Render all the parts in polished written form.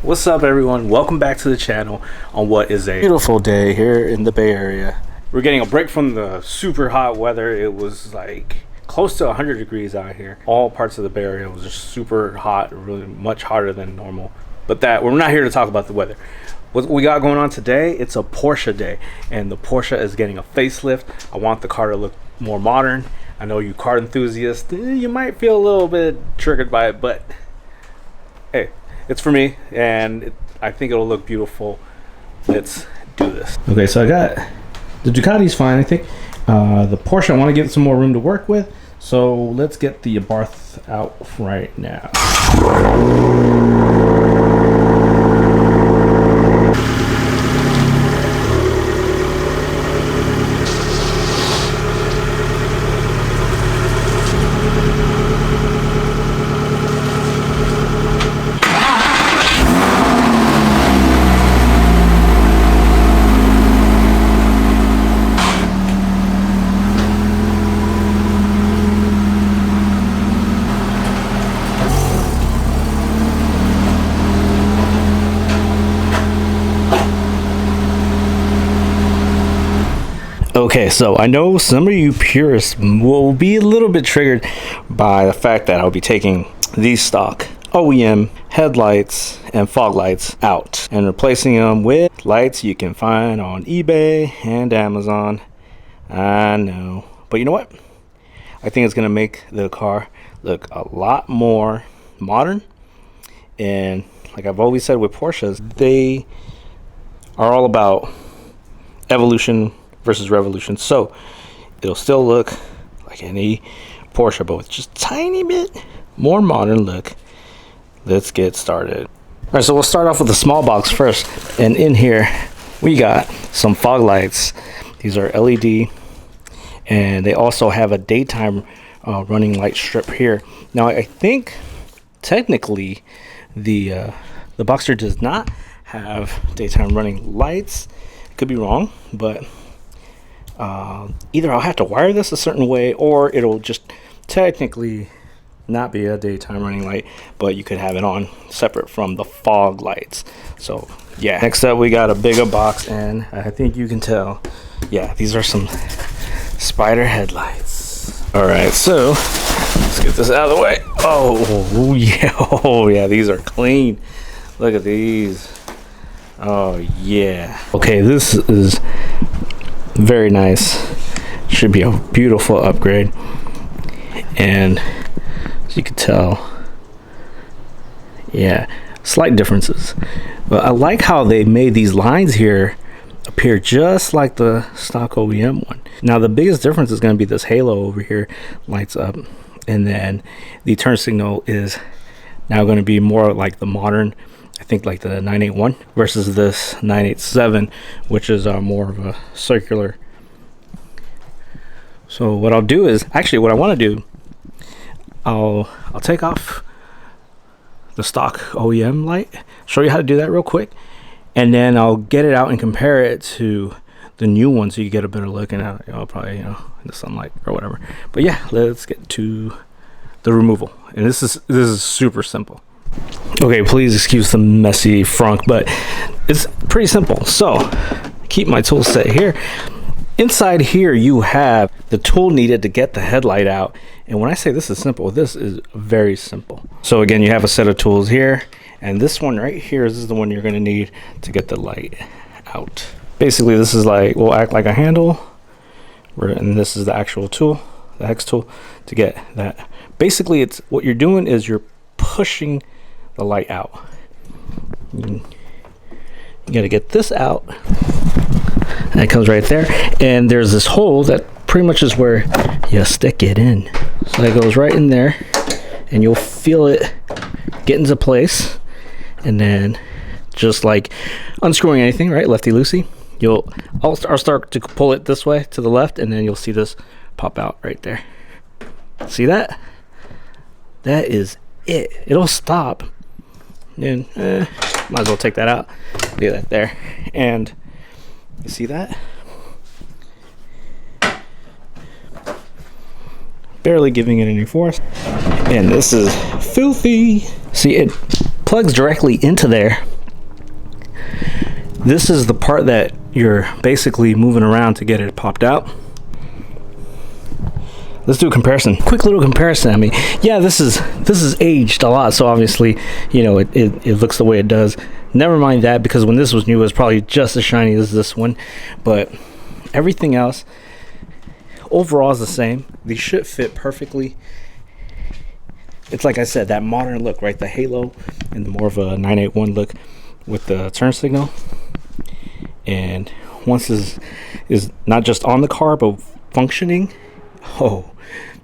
What's up, everyone? Welcome back to the channel on what is a beautiful day here in the Bay Area. We're getting a break from the super hot weather. It was like close to 100 degrees out here. All parts of the Bay Area was just super hot, really much hotter than normal. But we're not here to talk about the weather. What we got going on today, it's a Porsche day, and the Porsche is getting a facelift. I want the car to look more modern. I know you car enthusiasts, you might feel a little bit triggered by it, but hey, it's for me, and I think it'll look beautiful. Let's do this. Okay, so I got the Ducati's fine, I think. The Porsche, I want to get some more room to work with, so let's get the Abarth out right now. Okay, so I know some of you purists will be a little bit triggered by the fact that I'll be taking these stock OEM headlights and fog lights out and replacing them with lights you can find on eBay and Amazon. I know, but you know what? I think it's gonna make the car look a lot more modern. And like I've always said with Porsches, they are all about evolution versus revolution, so it'll still look like any Porsche, but with just a tiny bit more modern look. Let's get started. All right, so we'll start off with the small box first, and in here we got some fog lights. These are LED, and they also have a daytime running light strip here. Now I think technically the Boxster does not have daytime running lights. Could be wrong, but either I'll have to wire this a certain way, or it'll just technically not be a daytime running light, but you could have it on separate from the fog lights. So yeah, next up we got a bigger box, and I think you can tell, yeah, these are some Spyder headlights. All right, so let's get this out of the way. Oh yeah, these are clean. Look at these. Oh yeah. Okay, this is very nice. Should be a beautiful upgrade. And as you can tell, yeah, slight differences. But I like how they made these lines here appear just like the stock OEM one. Now the biggest difference is going to be this halo over here lights up, and then the turn signal is now going to be more like the modern, I think like the 981 versus this 987, which is more of a circular. So what I'll do is, actually what I want to do, I'll take off the stock OEM light, show you how to do that real quick, and then I'll get it out and compare it to the new one so you get a better look, and I'll probably, in the sunlight or whatever. But yeah, let's get to the removal, and this is super simple. Okay, please excuse the messy front, but it's pretty simple. So keep my tool set here. Inside here you have the tool needed to get the headlight out, and when I say this is simple, this is very simple. So again, you have a set of tools here, and this one right here is the one you're going to need to get the light out. Basically this is like, will act like a handle, and this is the actual tool, the hex tool, to get that. Basically it's what you're doing is you're pushing the light out. You got to get this out, and it comes right there, and there's this hole that pretty much is where you stick it in. So it goes right in there, and you'll feel it get into place, and then just like unscrewing anything, right, lefty loosey, I'll start to pull it this way to the left, and then you'll see this pop out right there. See that? That is it. It'll stop, and might as well take that out. Do that there, and you see that? Barely giving it any force. And this is filthy. See, it plugs directly into there, This is the part that you're basically moving around to get it popped out. Let's do a comparison. Quick little comparison. I mean, yeah, this is aged a lot, so obviously, you know, it looks the way it does. Never mind that, because when this was new, it was probably just as shiny as this one. But everything else overall is the same. These should fit perfectly. It's like I said, that modern look, right? The halo and the more of a 981 look with the turn signal. And once this is not just on the car, but functioning, oh,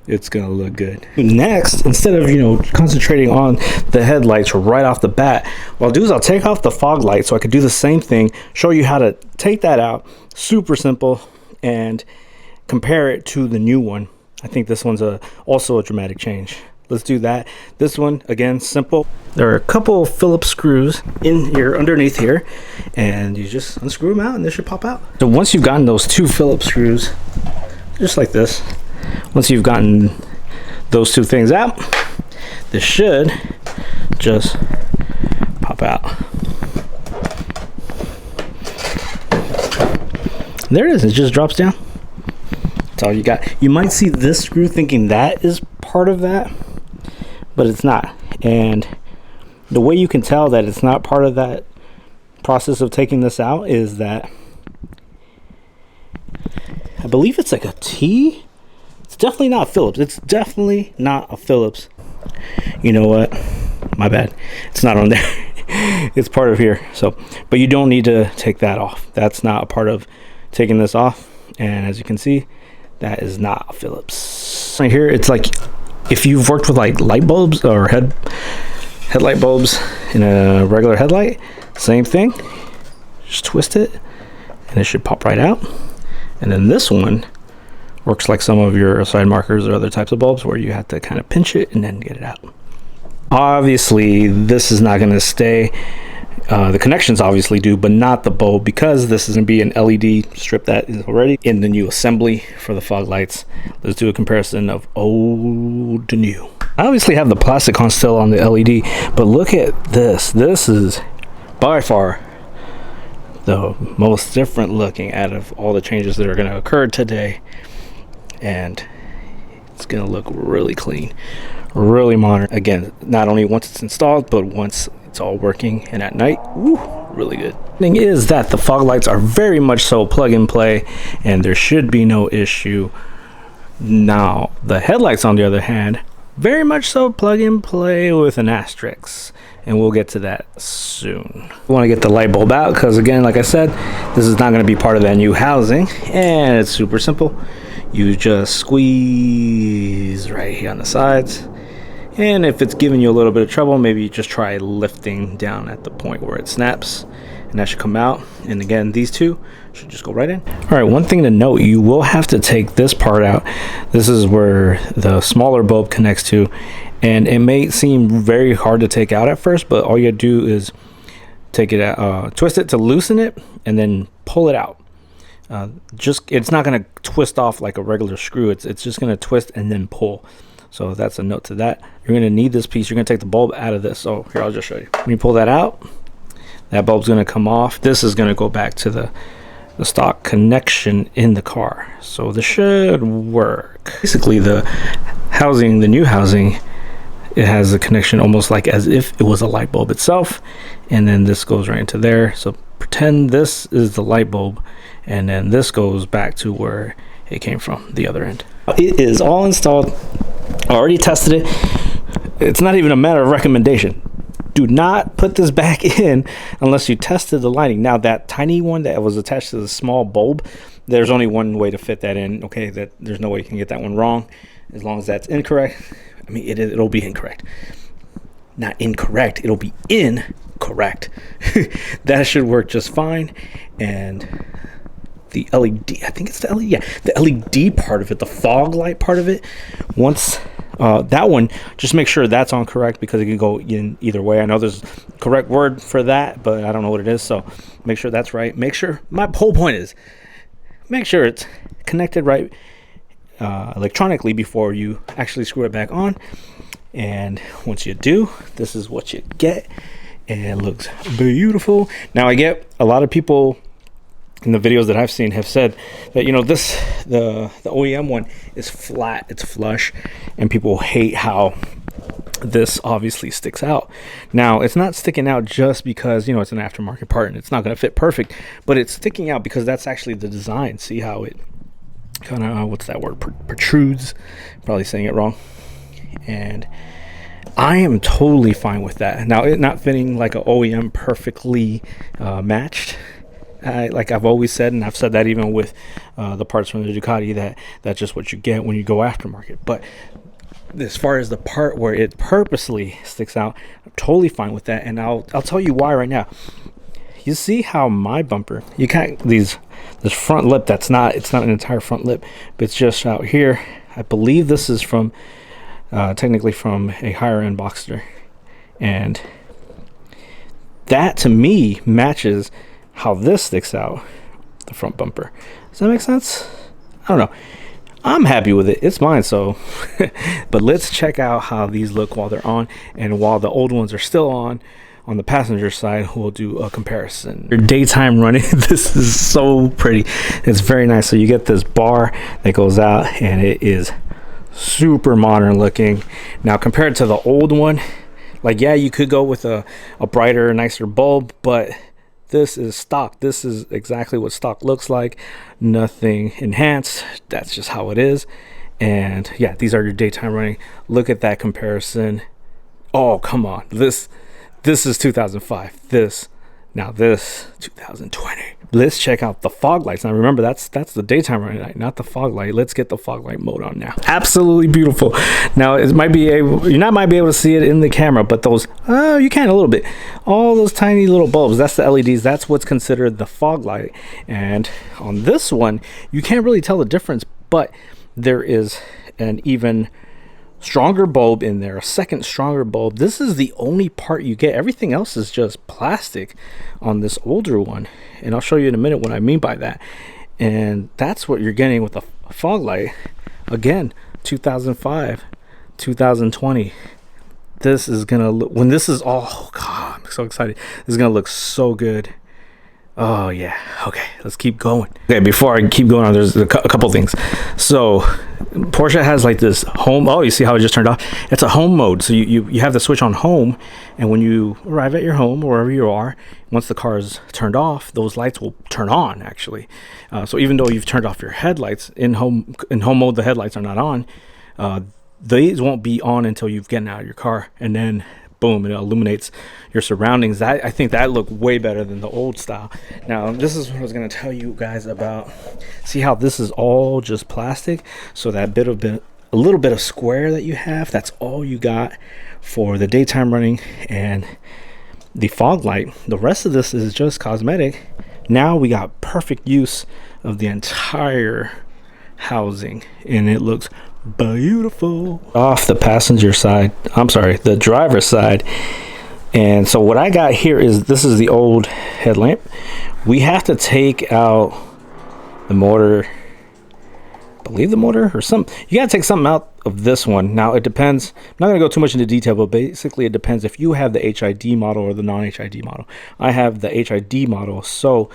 it's gonna look good. Next, instead of, you know, concentrating on the headlights right off the bat, what I'll do is I'll take off the fog light so I could do the same thing, show you how to take that out. Super simple, and compare it to the new one. I think this one's also a dramatic change. Let's do that. This one, again, simple. There are a couple Phillips screws in here, underneath here, and you just unscrew them out and they should pop out. So once you've gotten those two Phillips screws, just like this, once you've gotten those two things out, this should just pop out. There it is, it just drops down. That's all you got. You might see this screw thinking that is part of that, but it's not. And the way you can tell that it's not part of that process of taking this out is that I believe it's like a T. It's definitely not Phillips. It's definitely not a Phillips. You know what? My bad. It's not on there. It's part of here. So, but you don't need to take that off. That's not a part of taking this off. And as you can see, that is not a Phillips. Right here, it's like if you've worked with like light bulbs or headlight bulbs in a regular headlight, same thing. Just twist it and it should pop right out. And then this one works like some of your side markers or other types of bulbs where you have to kind of pinch it and then get it out. Obviously, this is not going to stay. The connections obviously do, but not the bulb, because this is going to be an LED strip that is already in the new assembly for the fog lights. Let's do a comparison of old to new. I obviously have the plastic on still on the LED, but look at this. This is by far the most different looking out of all the changes that are going to occur today. And it's going to look really clean, really modern. Again, not only once it's installed, but once it's all working and at night, woo, really good. Thing is that the fog lights are very much so plug and play, and there should be no issue. Now, the headlights, on the other hand, very much so plug and play with an asterisk, and we'll get to that soon. We want to get the light bulb out because, again, like I said, this is not going to be part of that new housing, and it's super simple. You just squeeze right here on the sides, and if it's giving you a little bit of trouble, maybe you just try lifting down at the point where it snaps, and that should come out. And again, these two should just go right in. All right, one thing to note, you will have to take this part out. This is where the smaller bulb connects to, and it may seem very hard to take out at first, but all you do is take it out, twist it to loosen it, and then pull it out. It's not going to twist off like a regular screw. It's just going to twist and then pull. So that's a note to that. You're going to need this piece. You're going to take the bulb out of this. So here, I'll just show you. When you pull that out, that bulb's going to come off. This is going to go back to the stock connection in the car. So this should work. Basically, the housing, the new housing, it has a connection almost like as if it was a light bulb itself. And then this goes right into there. So pretend this is the light bulb, and then this goes back to where it came from, the other end. It is all installed. I already tested it. It's not even a matter of recommendation. Do not put this back in unless you tested the lighting. Now, that tiny one that was attached to the small bulb, there's only one way to fit that in. Okay, that there's no way you can get that one wrong. As long as that's incorrect, I mean, it'll be incorrect. Not incorrect, it'll be incorrect. That should work just fine. And the LED, I think it's the LED, yeah, the LED part of it, the fog light part of it, once that one, just make sure that's on correct, because it can go in either way. I know there's a correct word for that, but I don't know what it is, so make sure that's right. Make sure, my whole point is, make sure it's connected right electronically before you actually screw it back on. And once you do, this is what you get. and it looks beautiful. Now I get a lot of people in the videos that I've seen have said that, you know, this the OEM one is flat, it's flush, and people hate how this obviously sticks out. Now it's not sticking out just because, you know, it's an aftermarket part and it's not going to fit perfect, but it's sticking out because that's actually the design. See how it kind of, what's that word, protrudes, probably saying it wrong. And I am totally fine with that. Now it not fitting like an OEM perfectly matched, like I've always said, and I've said that even with the parts from the Ducati, that's just what you get when you go aftermarket. But as far as the part where it purposely sticks out, I'm totally fine with that, and I'll tell you why right now. You see how my bumper, you can't, this front lip, it's not an entire front lip, but it's just out here. I believe this is from technically from a higher end Boxster, and that to me matches how this sticks out, the front bumper. Does that make sense? I don't know. I'm happy with it. It's mine, so. But let's check out how these look while they're on, and while the old ones are still on the passenger side, we'll do a comparison. Your daytime running, this is so pretty. It's very nice. So you get this bar that goes out, and it is super modern looking. Now compared to the old one, like, yeah, you could go with a brighter, nicer bulb, but this is stock. This is exactly what stock looks like. Nothing enhanced. That's just how it is. And yeah, these are your daytime running. Look at that comparison. Oh, come on. This is 2005. This 2020. Let's check out the fog lights. Now remember, that's the daytime running light, not the fog light. Let's get the fog light mode on now. Absolutely beautiful. Now it might be able, you might be able to see it in the camera, but those, you can a little bit. All those tiny little bulbs, that's the LEDs. That's what's considered the fog light. And on this one, you can't really tell the difference, but there is an even stronger bulb in there, a second stronger bulb. This is the only part you get. Everything else is just plastic on this older one, and I'll show you in a minute what I mean by that. And that's what you're getting with the fog light. Again, 2005, 2020. This is gonna look, when this is all, oh god, I'm so excited. This is gonna look so good. Oh yeah. Okay, let's keep going. Okay, before I keep going on, there's a couple things. So Porsche has like this home. Oh, you see how it just turned off? It's a home mode. So you have the switch on home, and when you arrive at your home or wherever you are, once the car is turned off, those lights will turn on actually. So even though you've turned off your headlights in home mode, the headlights are not on. These won't be on until you've gotten out of your car, and then boom, it illuminates your surroundings. I think that looked way better than the old style. Now this is what I was going to tell you guys about. See how this is all just plastic, so that a little bit of square that you have, that's all you got for the daytime running and the fog light. The rest of this is just cosmetic. Now we got perfect use of the entire housing, and it looks beautiful. Off the passenger side, I'm sorry, the driver's side. And so what I got here is, this is the old headlamp. We have to take out the motor, I believe the motor or something. You gotta take something out of this one. Now it depends, I'm not gonna go too much into detail, but basically it depends if you have the HID model or the non-HID model. I have the HID model, so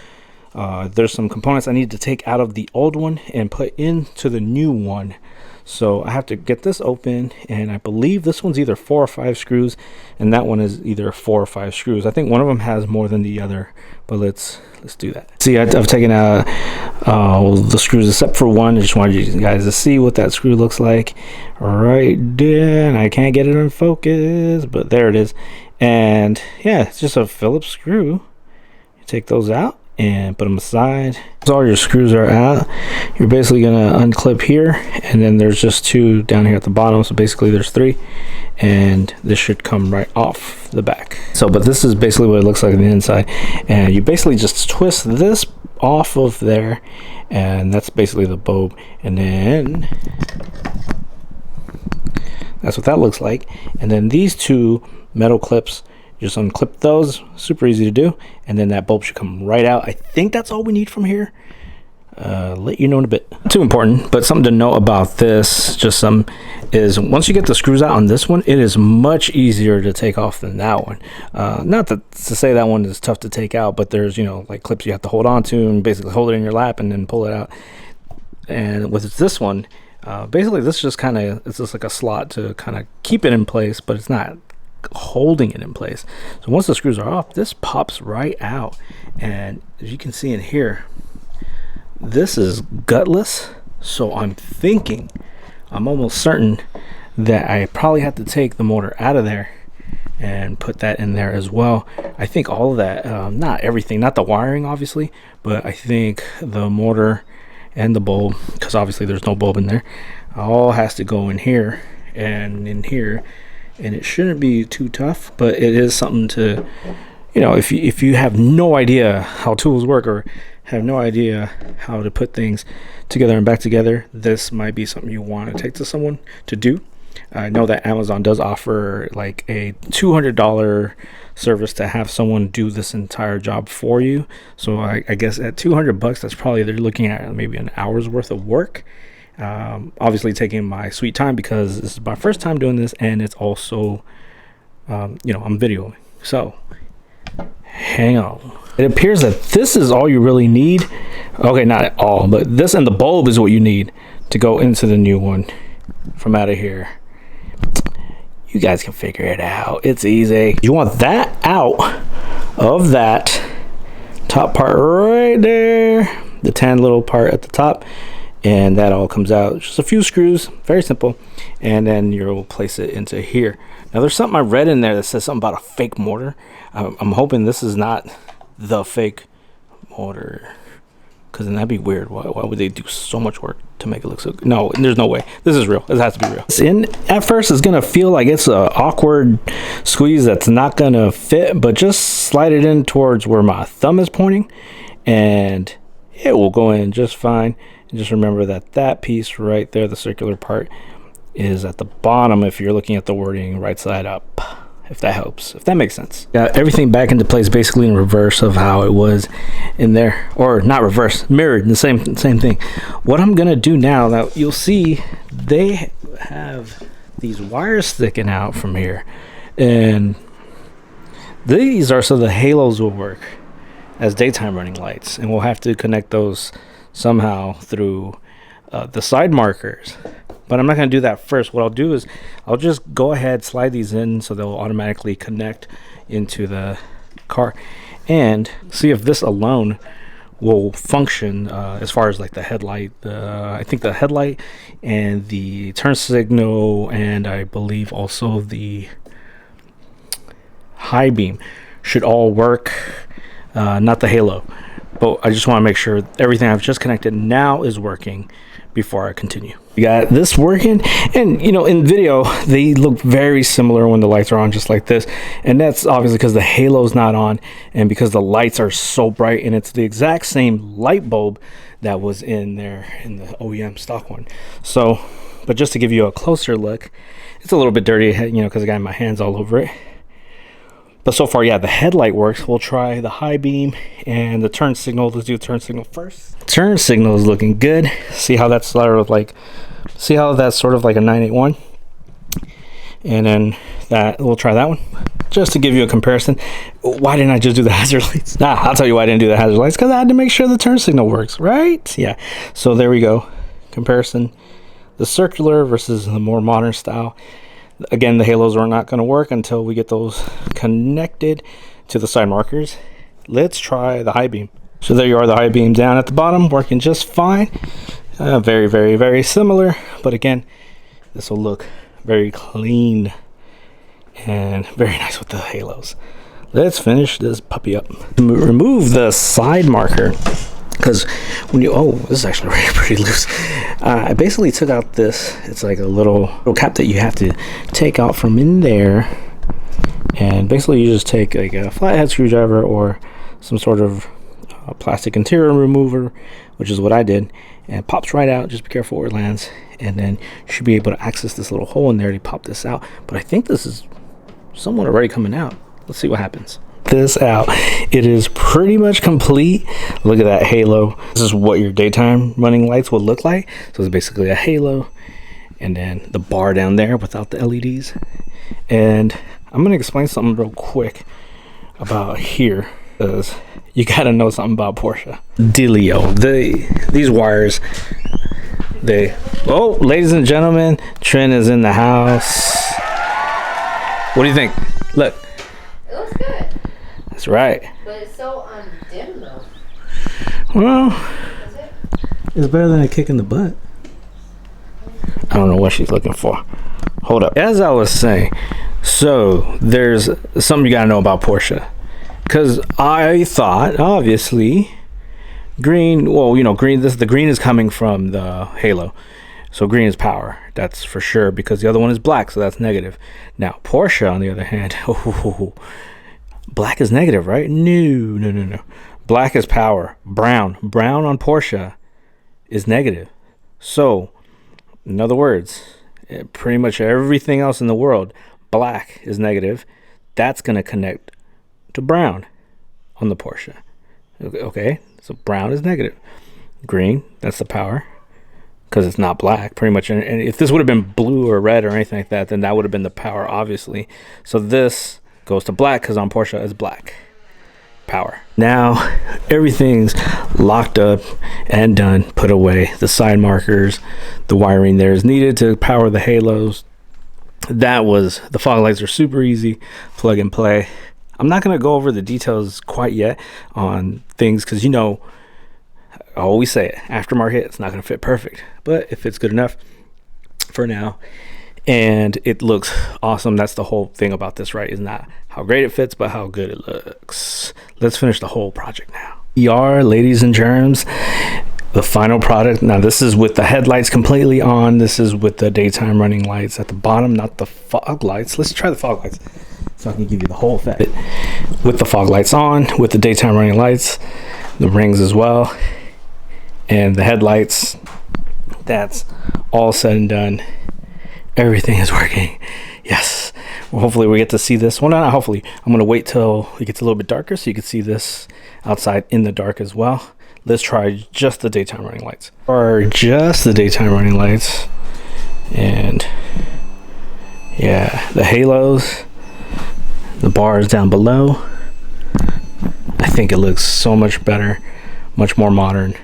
there's some components I need to take out of the old one and put into the new one. So I have to get this open, and I believe this one's either 4 or 5 screws, and that one is either 4 or 5 screws. I think one of them has more than the other, but let's do that. See, I've taken out the screws except for one. I just wanted you guys to see what that screw looks like right there, and I can't get it in focus, but there it is. And yeah, it's just a Phillips screw. You take those out and put them aside. So all your screws are out. You're basically gonna unclip here, and then there's just 2 down here at the bottom, so basically there's 3, and this should come right off the back. So but this is basically what it looks like on the inside, and you basically just twist this off of there, and that's basically the bulb, and then that's what that looks like. And then these 2 metal clips, just unclip those, super easy to do, and then that bulb should come right out. I think that's all we need from here. let you know in a bit. Not too important, but something to know about this, is once you get the screws out on this one, it is much easier to take off than that one. Not to say that one is tough to take out, but there's, you know, like clips you have to hold on to and basically hold it in your lap and then pull it out. And with this one, basically this just kind of, it's just like a slot to kind of keep it in place, but it's not holding it in place. So once the screws are off, this pops right out. And as you can see in here, this is gutless, so I'm almost certain that I probably have to take the motor out of there and put that in there as well. I think all of that, not everything, not the wiring obviously, but I think the motor and the bulb, because obviously there's no bulb in there, all has to go in here and in here, and it shouldn't be too tough, but it is something to, you know, if you have no idea how tools work or have no idea how to put things together and back together, this might be something you want to take to someone to do. I know that Amazon does offer like a $200 service to have someone do this entire job for you. So I guess at $200, that's probably, they're looking at maybe an hour's worth of work. Obviously taking my sweet time because this is my first time doing this, and it's also, you know, I'm videoing. So hang on. It appears that this is all you really need. Okay, not at all, but this and the bulb is what you need to go into the new one from out of here. You guys can figure it out. It's easy. You want that out of that top part right there, the tan little part at the top, and that all comes out. Just a few screws, very simple, and then you'll place it into here. Now there's something I read in there that says something about a fake motor. I'm hoping this is not the fake motor, because then that'd be weird. Why would they do so much work to make it look so good? No, there's no way. This is real. This has to be real. In at first, it's gonna feel like it's an awkward squeeze that's not gonna fit, but just slide it in towards where my thumb is pointing, and it will go in just fine. And just remember that that piece right there, the circular part, is at the bottom if you're looking at the wording right side up. If that helps, if that makes sense. Got everything back into place basically in reverse of how it was in there, or not reverse, mirrored, the same thing. What I'm gonna do now you'll see they have these wires sticking out from here, and these are so the halos will work as daytime running lights, and we'll have to connect those somehow through the side markers. But I'm not going to do that first. What I'll do is I'll just go ahead, slide these in so they'll automatically connect into the car, and see if this alone will function as far as like the headlight. I think the headlight and the turn signal, and I believe also the high beam should all work, not the halo. But I just want to make sure everything I've just connected now is working before I continue. We got this working, and you know, in video they look very similar when the lights are on, just like this, and that's obviously because the halo's not on and because the lights are so bright, and it's the exact same light bulb that was in there in the OEM stock one. So, but just to give you a closer look, it's a little bit dirty, you know, because I got my hands all over it. But so far, yeah, the headlight works. We'll try the high beam and the turn signal. Let's do turn signal first. Turn signal is looking good. See how that's sort of like, a 981. And then we'll try that one. Just to give you a comparison. Why didn't I just do the hazard lights? I'll tell you why I didn't do the hazard lights. Because I had to make sure the turn signal works, right? Yeah. So there we go. Comparison. The circular versus the more modern style. Again, the halos are not going to work until we get those connected to the side markers. Let's try the high beam. So there you are, the high beam down at the bottom, working just fine. Very, very, very similar. But again, this will look very clean and very nice with the halos. Let's finish this puppy up. Remove the side marker, because when you, this is actually pretty loose. I basically took out this, it's like a little cap that you have to take out from in there, and basically you just take like a flathead screwdriver or some sort of plastic interior remover, which is what I did, and it pops right out. Just be careful where it lands, and then you should be able to access this little hole in there to pop this out. But I think this is somewhat already coming out. Let's see what happens. this out. It is pretty much complete. Look at that halo. This is what your daytime running lights would look like. So it's basically a halo, and then the bar down there without the LEDs. And I'm going to explain something real quick about here, because you got to know something about Porsche. Dealio. These wires, oh, ladies and gentlemen, Trent is in the house. What do you think? Look. It looks good. That's right. But it's so dim though. Well, Is it? it's better than a kick in the butt. I don't know what she's looking for. Hold up. As I was saying, so there's something you gotta know about Porsche. Because I thought, obviously, green, well, you know, the green is coming from the halo. So green is power, that's for sure, because the other one is black, so that's negative. Now, Porsche, on the other hand, black is negative, right? No. Black is power. Brown on Porsche is negative. So, in other words, pretty much everything else in the world, black is negative. That's going to connect to brown on the Porsche. Okay, so brown is negative. Green, that's the power, because it's not black, pretty much. And if this would have been blue or red or anything like that, then that would have been the power, obviously. So this goes to black, because on Porsche it's black power. Now everything's locked up and done, put away. The side markers, the wiring there is needed to power the halos. The fog lights are super easy, plug and play. I'm not going to go over the details quite yet on things, because, you know, I always say it, aftermarket, it's not going to fit perfect, but it fits good enough for now, and it looks awesome. That's the whole thing about this, right? Is not how great it fits, but how good it looks. Let's finish the whole project now. Ladies and germs, the final product. Now this is with the headlights completely on. This is with the daytime running lights at the bottom, not the fog lights. Let's try the fog lights so I can give you the whole effect. With the fog lights on, with the daytime running lights, the rings as well, and the headlights. That's all said and done. Everything is working. Yes. Well, hopefully we get to see this. Well, not hopefully. I'm going to wait till it gets a little bit darker so you can see this outside in the dark as well. Let's try just the daytime running lights. Or just the daytime running lights. And yeah, the halos, the bars down below. I think it looks so much better, much more modern.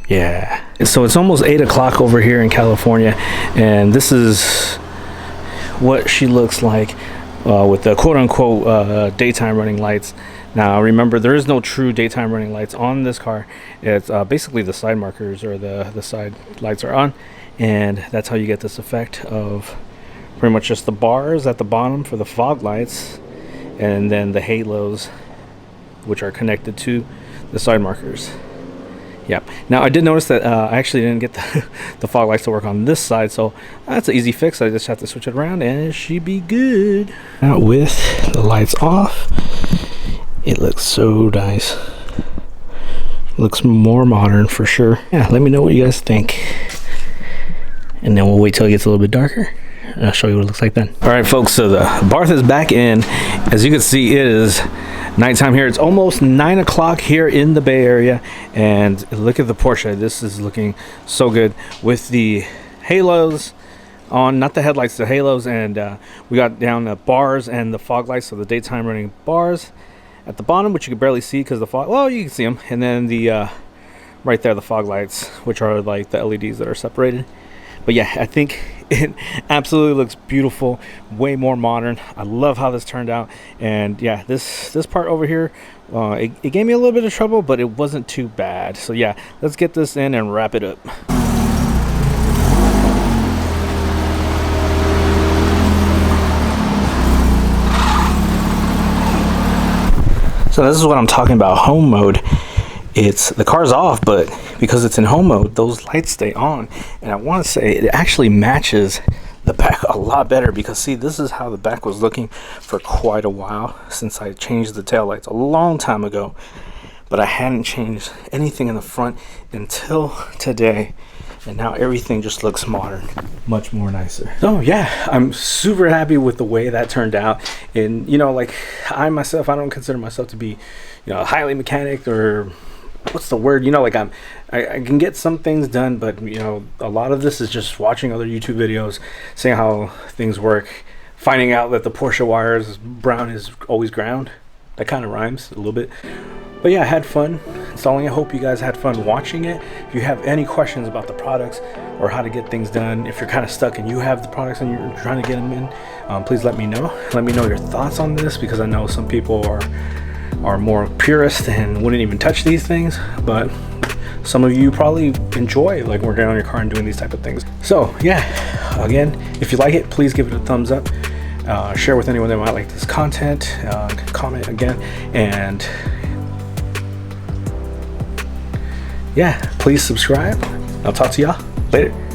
Yeah, so it's almost 8 o'clock over here in California, and this is what she looks like with the quote-unquote daytime running lights. Now remember, there is no true daytime running lights on this car. It's basically the side markers, or the side lights are on, and that's how you get this effect of pretty much just the bars at the bottom for the fog lights, and then the halos, which are connected to the side markers. Yep. Now I did notice that I actually didn't get the fog lights to work on this side, so that's an easy fix. I just have to switch it around and it should be good. Now with the lights off, it looks so nice. Looks more modern for sure. Yeah, let me know what you guys think. And then we'll wait till it gets a little bit darker. I'll show you what it looks like then. All right, folks, so the Barth is back in. As you can see, it is nighttime here. It's almost 9 o'clock here in the Bay Area, and look at the Porsche. This is looking so good with the halos on, not the headlights, the halos, and we got down the bars and the fog lights, so the daytime running bars at the bottom, which you can barely see because the fog, well, you can see them, and then the right there, the fog lights, which are like the LEDs that are separated. But yeah, I think it absolutely looks beautiful, way more modern. I love how this turned out. And yeah, this part over here, it gave me a little bit of trouble, but it wasn't too bad. So yeah, let's get this in and wrap it up. So this is what I'm talking about, home mode. It's the car's off, but because it's in home mode, those lights stay on. And I want to say it actually matches the back a lot better, because see, this is how the back was looking for quite a while since I changed the taillights a long time ago. But I hadn't changed anything in the front until today. and now everything just looks modern, much more nicer. So yeah, I'm super happy with the way that turned out. And you know, like I myself, I don't consider myself to be, you know, highly mechanic, or what's the word, you know, like I can get some things done, but you know, a lot of this is just watching other YouTube videos, seeing how things work, finding out that the Porsche wires brown is always ground. That kind of rhymes a little bit. But yeah, I had fun installing it. I hope you guys had fun watching it. If you have any questions about the products or how to get things done, if you're kind of stuck and you have the products and you're trying to get them in, please let me know. Let me know your thoughts on this, because I know some people are more purist and wouldn't even touch these things, but some of you probably enjoy like working on your car and doing these type of things. So yeah, again, if you like it, please give it a thumbs up. Share with anyone that might like this content. Comment again, and yeah, please subscribe. I'll talk to y'all later.